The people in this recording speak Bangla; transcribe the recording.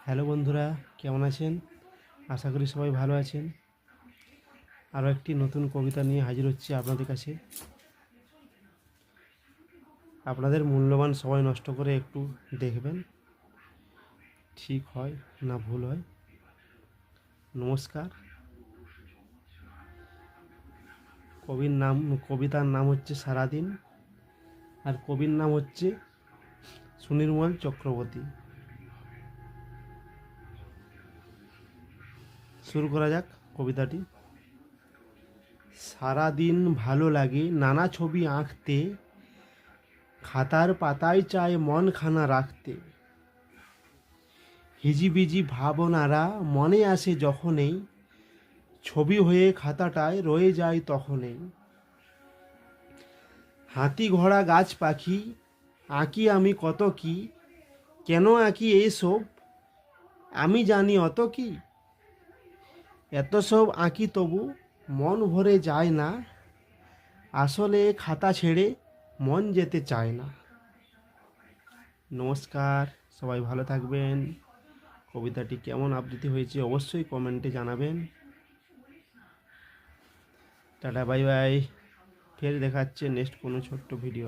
হ্যালো বন্ধুরা, কেমন আছেন? আশা করি সবাই ভালো আছেন। আরও একটি নতুন কবিতা নিয়ে হাজির হচ্ছি আপনাদের কাছে। আপনাদের মূল্যবান সময় নষ্ট করে একটু দেখবেন ঠিক হয় না ভুল হয়। নমস্কার। কবিতার নাম হচ্ছে সারাদিন, আর কবির নাম হচ্ছে সুনির্মল চক্রবর্তী। শুরু করা যাক কবিতাটি। সারাদিন ভালো লাগে নানা ছবি আঁকতে, খাতার পাতায় চায় মনখানা রাখতে। হিজিবিজি ভাবনারা মনে আসে যখনই, ছবি হয়ে খাতাটায় রয়ে যায় তখনই। হাতি ঘোড়া গাছ পাখি আঁকি আমি কত কি, কেন আঁকি এইসব আমি জানি অত কি। এত সব আঁকি তবু মন ভরে যায় না, আসলে খাতা ছেড়ে মন যেতে চায় না। নমস্কার, সবাই ভালো থাকবেন। কবিতাটি কেমন আবৃত্তি হয়েছে অবশ্যই কমেন্টে জানাবেন। Tata, bye bye. ফের দেখাচ্ছে নেক্সট কোনো ছোট্ট ভিডিও।